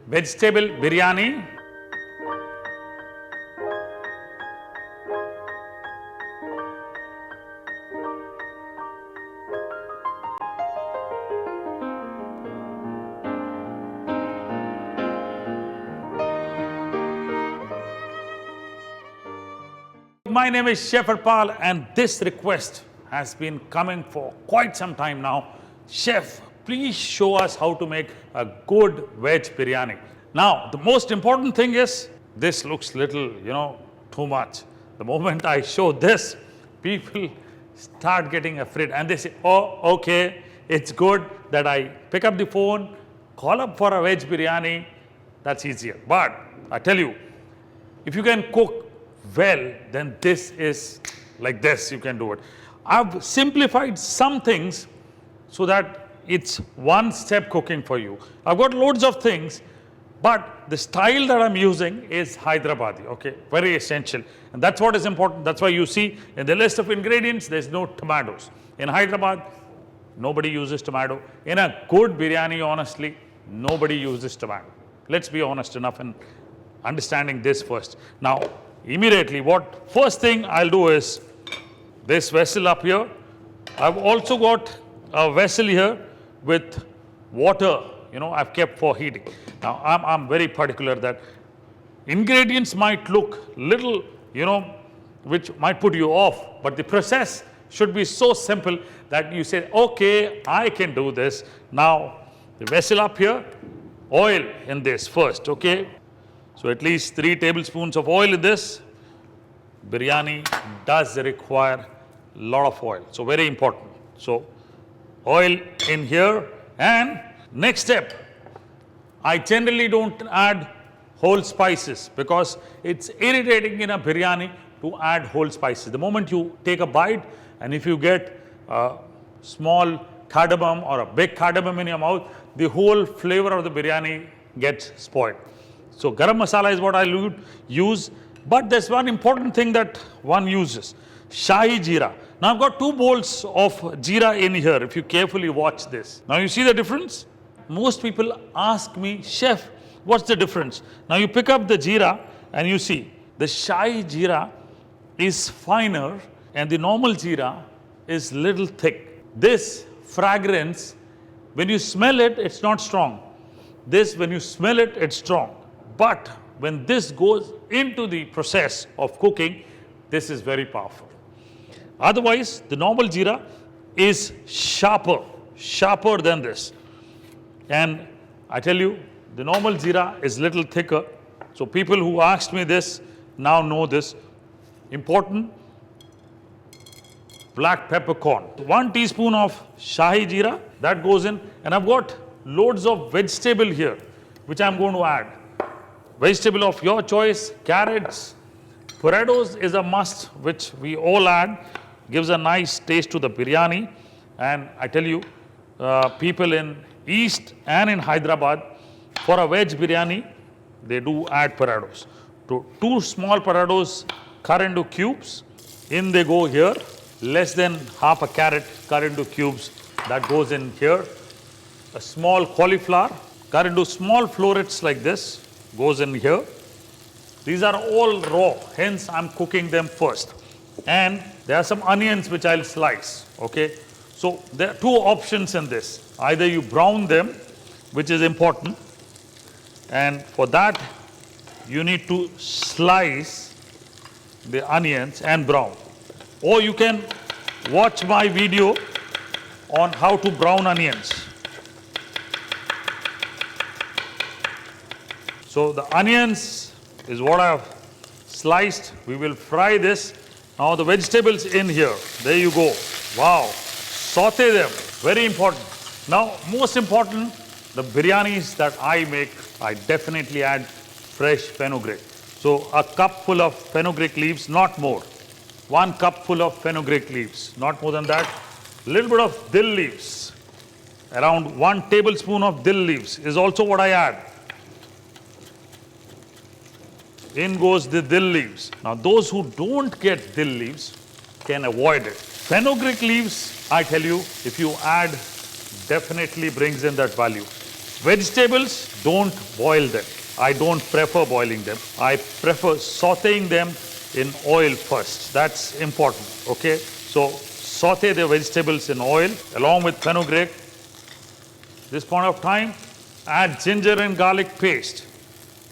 vegetable biryani. My name is Chef Arpal, and this request has been coming for quite some time now. Chef, please show us how to make a good veg biryani. Now, the most important thing is, this looks little, too much. The moment I show this, people start getting afraid and they say, oh, okay, it's good that I pick up the phone, call up for a veg biryani, that's easier. But I tell you, if you can cook well, then this is like this, you can do it. I've simplified some things so that it's one step cooking for you. I've got loads of things, but the style that I'm using is Hyderabadi, okay? Very essential. And that's what is important. That's why you see in the list of ingredients, there's no tomatoes. In Hyderabad, nobody uses tomato. In a good biryani, honestly, nobody uses tomato. Let's be honest enough in understanding this first. Now, immediately, first thing I'll do is this vessel up here. I've also got a vessel here with water, I've kept for heating. Now, I'm very particular that ingredients might look little, which might put you off, but the process should be so simple that you say, okay, I can do this. Now, the vessel up here, oil in this first, okay? So at least 3 tablespoons of oil in this. Biryani does require a lot of oil, so very important. So oil in here, and next step, I generally don't add whole spices because it's irritating in a biryani to add whole spices. The moment you take a bite and if you get a small cardamom or a big cardamom in your mouth, the whole flavor of the biryani gets spoiled. So garam masala is what I use, but there's one important thing that one uses, Shahi Jeera. Now I've got 2 bowls of jeera in here, if you carefully watch this. Now you see the difference? Most people ask me, Chef, what's the difference? Now you pick up the jeera and you see, the Shahi Jeera is finer and the normal jeera is little thick. This fragrance, when you smell it, it's not strong. This, when you smell it, it's strong. But when this goes into the process of cooking, this is very powerful. Otherwise, the normal jeera is sharper than this. And I tell you, the normal jeera is little thicker. So people who asked me this now know this. Important, black peppercorn. 1 teaspoon of Shahi Jeera, that goes in. And I've got loads of vegetable here, which I'm going to add. Vegetable of your choice, carrots, potatoes is a must, which we all add, gives a nice taste to the biryani. And I tell you, people in East and in Hyderabad, for a veg biryani, they do add potatoes. 2 small potatoes cut into cubes, in they go here, less than half a carrot cut into cubes, that goes in here. A small cauliflower cut into small florets like this, goes in here. These are all raw, hence I'm cooking them first. And there are some onions which I'll slice, okay? So there are 2 options in this. Either you brown them, which is important, and for that you need to slice the onions and brown. Or you can watch my video on how to brown onions. So the onions is what I have sliced. We will fry this. Now the vegetables in here. There you go. Wow. Saute them. Very important. Now, most important, the biryanis that I make, I definitely add fresh fenugreek. So a cup full of fenugreek leaves, not more. 1 cup full of fenugreek leaves, not more than that. Little bit of dill leaves. Around 1 tablespoon of dill leaves is also what I add. In goes the dill leaves. Now those who don't get dill leaves can avoid it. Fenugreek leaves, I tell you, if you add, definitely brings in that value. Vegetables, don't boil them. I don't prefer boiling them. I prefer sauteing them in oil first. That's important, okay? So saute the vegetables in oil along with fenugreek. This point of time, add ginger and garlic paste.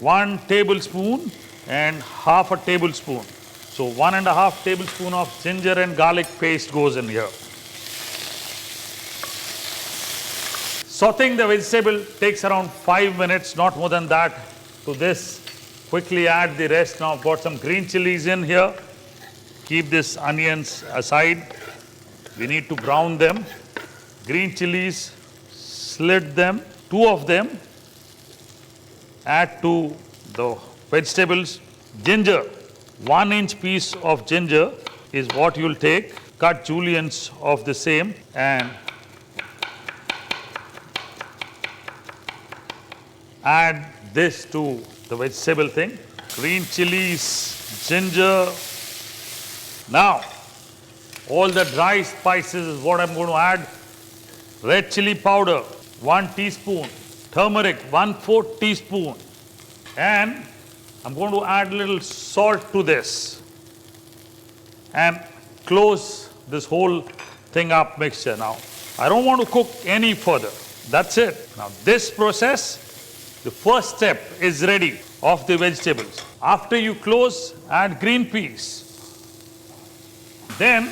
1 tablespoon and half a tablespoon. So 1.5 tablespoon of ginger and garlic paste goes in here. Sauteing the vegetable takes around 5 minutes, not more than that. To this, quickly add the rest. Now I've got some green chilies in here. Keep these onions aside. We need to brown them. Green chilies, slit them, 2 of them. Add to the vegetables. Ginger, 1-inch piece of ginger is what you'll take. Cut juliennes of the same and add this to the vegetable thing. Green chilies, ginger. Now, all the dry spices is what I'm going to add. Red chili powder, 1 teaspoon. Turmeric, 1/4 teaspoon. And I'm going to add a little salt to this. And close this whole thing up mixture now. I don't want to cook any further. That's it. Now this process, the first step is ready of the vegetables. After you close, add green peas. Then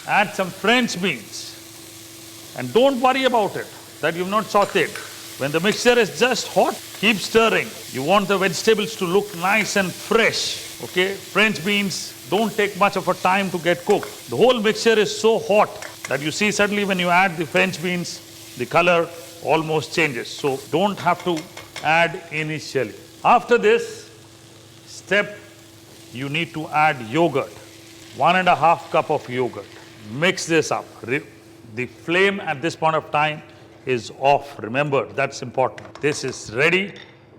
add some French beans. And don't worry about it that you've not sauteed. When the mixture is just hot, keep stirring. You want the vegetables to look nice and fresh. Okay? French beans don't take much of a time to get cooked. The whole mixture is so hot that you see suddenly when you add the French beans, the color almost changes. So don't have to add initially. After this step, you need to add yogurt. 1.5 cup of yogurt. Mix this up. The flame at this point of time is off. Remember, that's important. This is ready.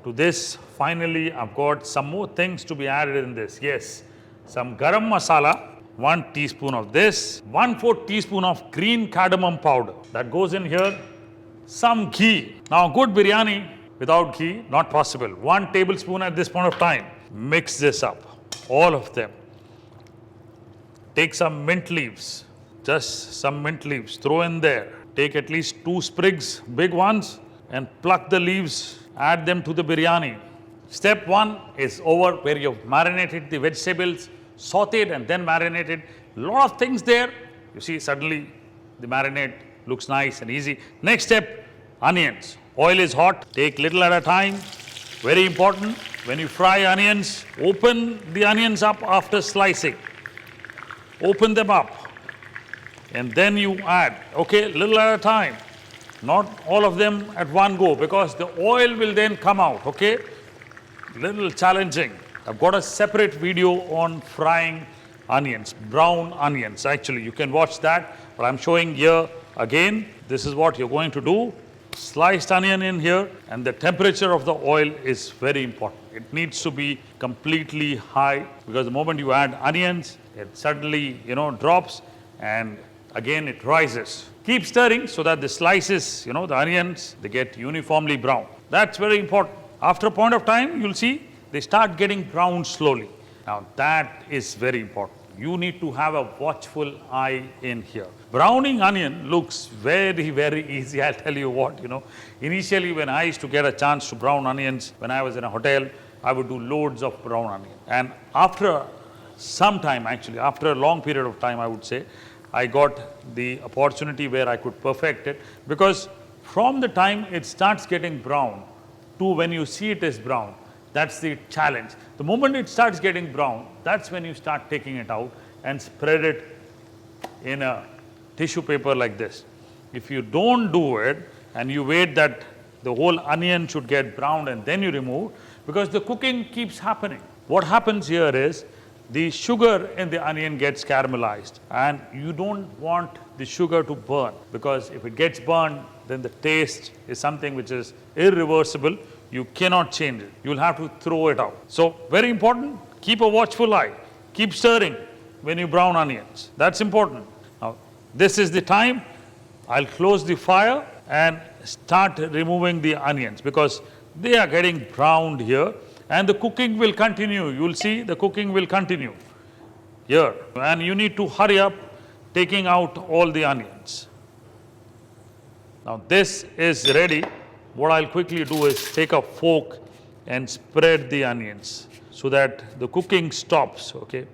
To this, finally, I've got some more things to be added in this. Yes, some garam masala, 1 teaspoon of this, 1/4 teaspoon of green cardamom powder. That goes in here. Some ghee. Now, good biryani without ghee, not possible. 1 tablespoon at this point of time. Mix this up, all of them. Take some mint leaves, just some mint leaves, throw in there. Take at least 2 sprigs, big ones, and pluck the leaves, add them to the biryani. Step 1 is over, where you've marinated the vegetables, sauteed and then marinated. Lot of things there. You see, suddenly the marinade looks nice and easy. Next step, onions. Oil is hot, take little at a time. Very important, when you fry onions, open the onions up after slicing. Open them up. And then you add, okay, little at a time. Not all of them at one go, because the oil will then come out, okay? Little challenging. I've got a separate video on frying onions, brown onions. Actually, you can watch that, but I'm showing here again. This is what you're going to do. Sliced onion in here, and the temperature of the oil is very important. It needs to be completely high, because the moment you add onions, it suddenly, drops, and again it rises. Keep stirring so that the slices, the onions, they get uniformly brown. That's very important. After a point of time, you'll see they start getting brown slowly. Now that is very important. You need to have a watchful eye in here. Browning onion looks very, very easy. I'll tell you what, Initially, when I used to get a chance to brown onions, when I was in a hotel, I would do loads of brown onion. And after some time, actually, after a long period of time, I would say, I got the opportunity where I could perfect it, because from the time it starts getting brown to when you see it is brown, that's the challenge. The moment it starts getting brown, that's when you start taking it out and spread it in a tissue paper like this. If you don't do it and you wait that the whole onion should get brown and then you remove, because the cooking keeps happening. What happens here is the sugar in the onion gets caramelized, and you don't want the sugar to burn, because if it gets burned, then the taste is something which is irreversible. You cannot change it. You'll have to throw it out. So very important, keep a watchful eye. Keep stirring when you brown onions. That's important. Now, this is the time. I'll close the fire and start removing the onions because they are getting browned here, and the cooking will continue. You will see the cooking will continue here, and you need to hurry up taking out all the onions. Now this is ready. What I'll quickly do is take a fork and spread the onions so that the cooking stops, okay?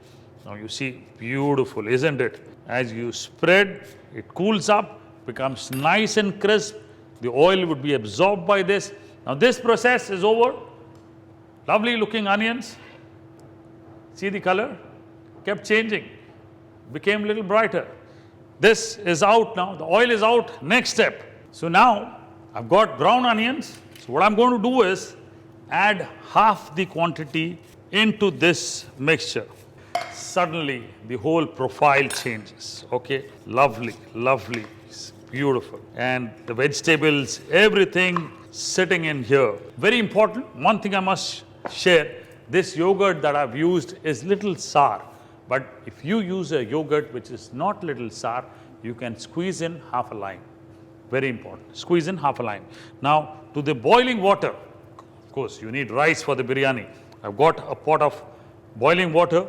Now you see, beautiful, isn't it? As you spread, it cools up, becomes nice and crisp. The oil would be absorbed by this. Now this process is over. Lovely looking onions. See the color? Kept changing. Became a little brighter. This is out now. The oil is out. Next step. So now I've got brown onions. So what I'm going to do is add half the quantity into this mixture. Suddenly the whole profile changes. Okay, lovely, lovely, it's beautiful. And the vegetables, everything sitting in here. Very important, one thing I must share, this yogurt that I've used is little sour. But if you use a yogurt which is not little sour, you can squeeze in half a lime. Very important, squeeze in half a lime. Now to the boiling water, of course you need rice for the biryani. I've got a pot of boiling water,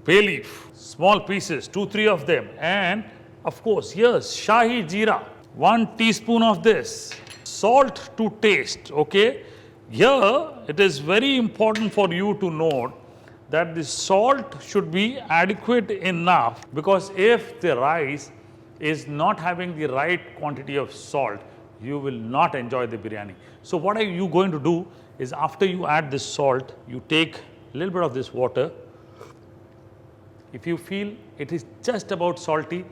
bay leaf, small pieces, 2-3 of them, and of course here's Shahi Jeera, 1 teaspoon of this, salt to taste, okay? Here it is very important for you to note that the salt should be adequate enough, because if the rice is not having the right quantity of salt, you will not enjoy the biryani. So what are you going to do is, after you add this salt, you take a little bit of this water. If you feel it is just about salty,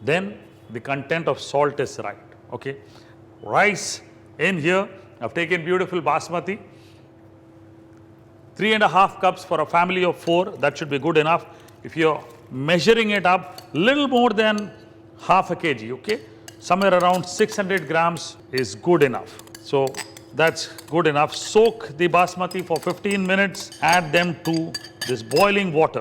then the content of salt is right, okay? Rice in here, I've taken beautiful basmati, 3.5 cups for a family of 4, that should be good enough. If you're measuring it up, little more than half a kg, okay? Somewhere around 600 grams is good enough. So that's good enough. Soak the basmati for 15 minutes, add them to this boiling water.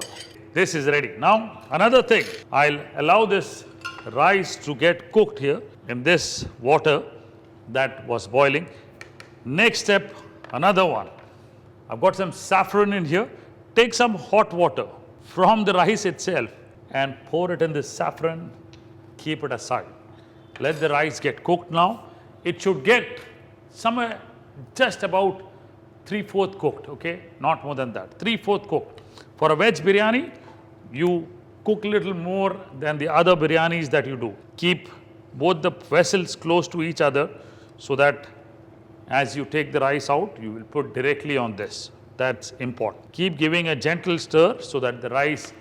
This is ready. Now, another thing, I'll allow this rice to get cooked here in this water that was boiling. Next step, another one. I've got some saffron in here. Take some hot water from the rice itself and pour it in this saffron. Keep it aside. Let the rice get cooked now. It should get somewhere just about 3/4 cooked, okay? Not more than that. 3/4 cooked. For a veg biryani, you cook a little more than the other biryanis that you do. Keep both the vessels close to each other so that as you take the rice out, you will put directly on this. That's important. Keep giving a gentle stir so that the rice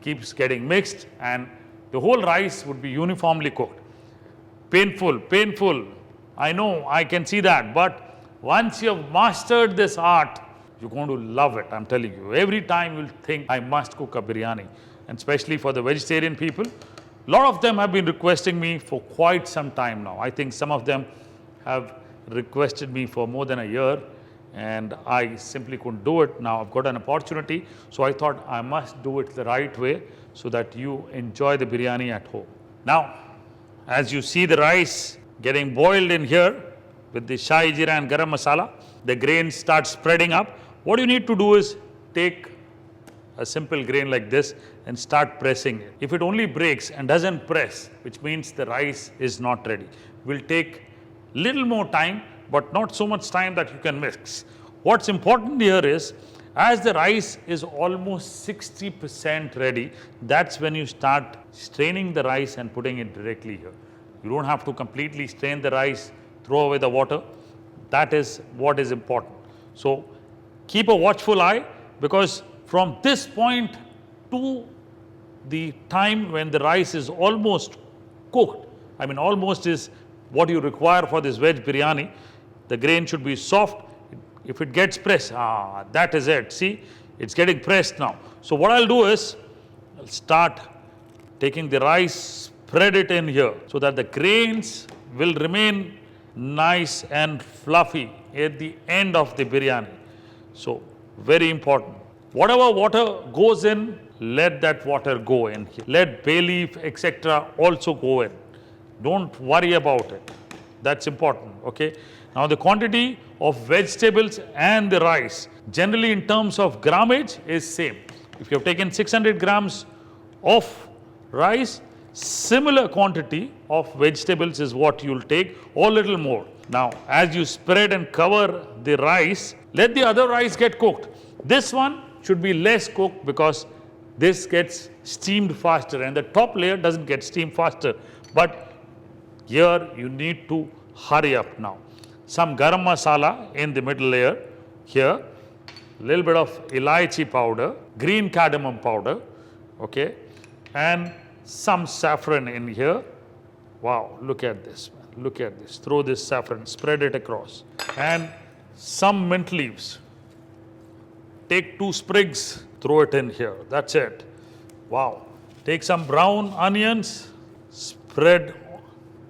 keeps getting mixed and the whole rice would be uniformly cooked. Painful, painful. I know, I can see that. But once you have mastered this art, you're going to love it, I'm telling you. Every time you'll think, I must cook a biryani. And especially for the vegetarian people, a lot of them have been requesting me for quite some time now. I think some of them have requested me for more than a year, and I simply couldn't do it. Now I've got an opportunity, so I thought I must do it the right way so that you enjoy the biryani at home. Now, as you see the rice getting boiled in here with the Shahi Jeera and Garam Masala, the grains start spreading up. What you need to do is take a simple grain like this and start pressing it. If it only breaks and doesn't press, which means the rice is not ready. Will take little more time, but not so much time that you can mix. What's important here is, as the rice is almost 60% ready, that's when you start straining the rice and putting it directly here. You don't have to completely strain the rice, throw away the water. That is what is important. So keep a watchful eye, because from this point to the time when the rice is almost cooked, I mean almost is what you require for this veg biryani, the grain should be soft. If it gets pressed, that is it. See, it's getting pressed now. So what I'll do is, I'll start taking the rice, spread it in here so that the grains will remain nice and fluffy at the end of the biryani. So very important. Whatever water goes in, let that water go in. Let bay leaf, etc. also go in. Don't worry about it. That's important, okay? Now the quantity of vegetables and the rice, generally in terms of grammage, is same. If you have taken 600 grams of rice, similar quantity of vegetables is what you'll take, or little more. Now, as you spread and cover the rice, let the other rice get cooked. This one should be less cooked because this gets steamed faster and the top layer doesn't get steamed faster. But here you need to hurry up now. Some garam masala in the middle layer here, a little bit of elaichi powder, green cardamom powder, okay, and some saffron in here. Wow, look at this, man. Look at this. Throw this saffron, spread it across, and some mint leaves. Take 2 sprigs, throw it in here. That's it. Wow. Take some brown onions, spread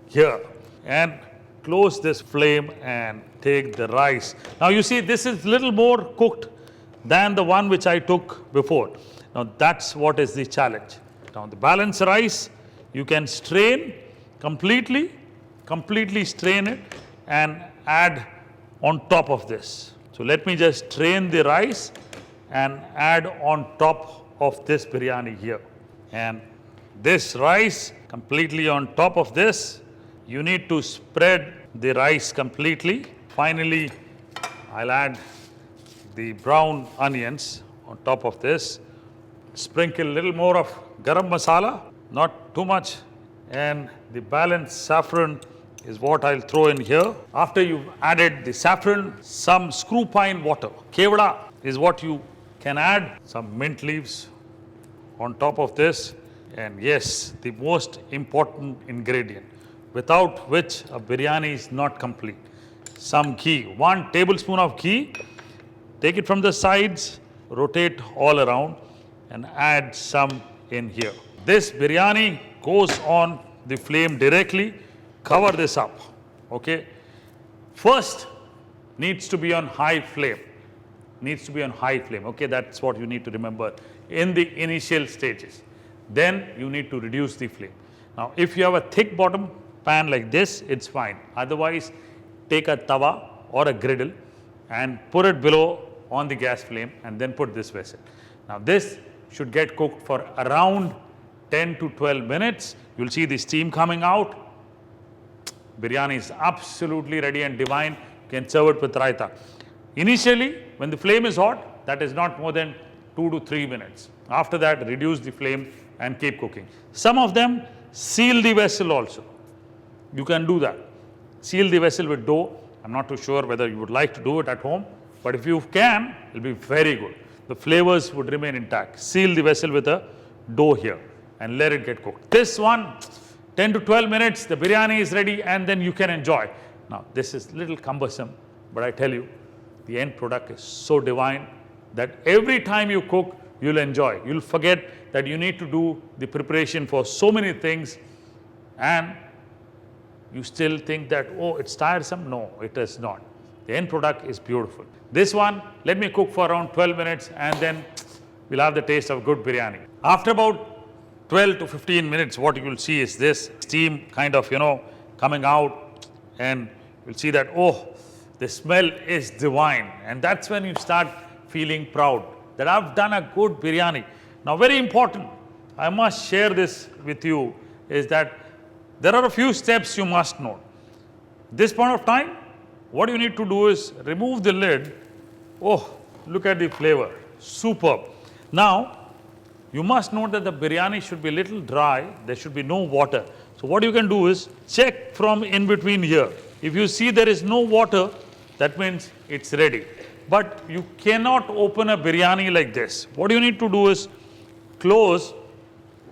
here, and close this flame and take the rice. Now you see, this is little more cooked than the one which I took before. Now that's what is the challenge. Now the balanced rice, you can strain completely strain it and add on top of this. So let me just strain the rice and add on top of this biryani here. And this rice completely on top of this. You need to spread the rice completely. Finally, I'll add the brown onions on top of this. Sprinkle a little more of garam masala, not too much, and the balanced saffron is what I'll throw in here. After you've added the saffron, some screw pine water, kevada is what you can add, some mint leaves on top of this, and yes, the most important ingredient, without which a biryani is not complete. Some ghee, 1 tablespoon of ghee. Take it from the sides, rotate all around, and add some in here. This biryani goes on the flame directly. Cover this up, okay? First, needs to be on high flame. Needs to be on high flame, okay? That's what you need to remember in the initial stages. Then you need to reduce the flame. Now, if you have a thick bottom pan like this, it's fine. Otherwise, take a tawa or a griddle and put it below on the gas flame and then put this vessel. Now, this should get cooked for around 10 to 12 minutes. You'll see the steam coming out. Biryani is absolutely ready and divine. You can serve it with raita. Initially, when the flame is hot, that is not more than 2 to 3 minutes. After that, reduce the flame and keep cooking. Some of them seal the vessel also. You can do that. Seal the vessel with dough. I'm not too sure whether you would like to do it at home, but if you can, it will be very good. The flavors would remain intact. Seal the vessel with a dough here and let it get cooked. This one, 10 to 12 minutes, the biryani is ready and then you can enjoy. Now, this is a little cumbersome, but I tell you, the end product is so divine that every time you cook, you'll enjoy. You'll forget that you need to do the preparation for so many things and you still think that, oh, it's tiresome. No, it is not. The end product is beautiful. This one, let me cook for around 12 minutes and then we'll have the taste of good biryani. After about 12 to 15 minutes, what you will see is this steam kind of, coming out, and you'll see that, oh, the smell is divine. And that's when you start feeling proud that I've done a good biryani. Now, very important, I must share this with you, is that there are a few steps you must know. This point of time, what you need to do is remove the lid. Oh, look at the flavor, superb. Now, you must note that the biryani should be a little dry. There should be no water. So what you can do is check from in between here. If you see there is no water, that means it's ready. But you cannot open a biryani like this. What you need to do is close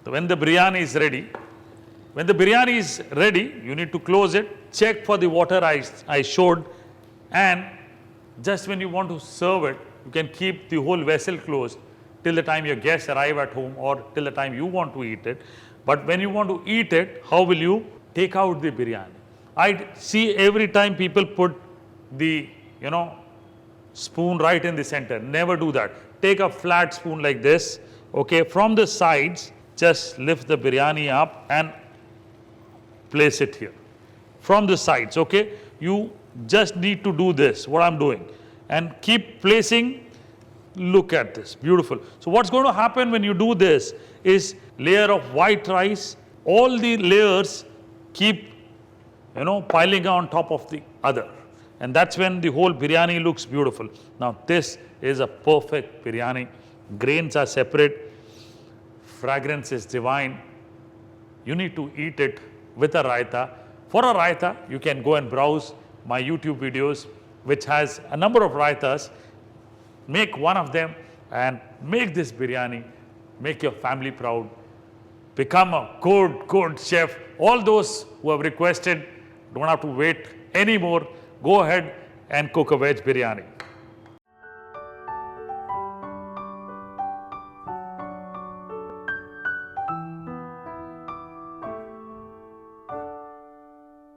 when the biryani is ready. When the biryani is ready, you need to close it, check for the water I showed, and just when you want to serve it, you can keep the whole vessel closed till the time your guests arrive at home or till the time you want to eat it. But when you want to eat it, how will you take out the biryani? I see every time people put the, spoon right in the center. Never do that. Take a flat spoon like this, okay, from the sides, just lift the biryani up and place it here from the sides, okay? You just need to do this, what I'm doing, and keep placing. Look at this, beautiful. So what's going to happen when you do this is layer of white rice, all the layers keep, piling on top of the other. And that's when the whole biryani looks beautiful. Now this is a perfect biryani. Grains are separate. Fragrance is divine. You need to eat it with a raita. For a raita, you can go and browse my YouTube videos, which has a number of raitas. Make one of them and make this biryani. Make your family proud. Become a good chef. All those who have requested, don't have to wait anymore. Go ahead and cook a veg biryani.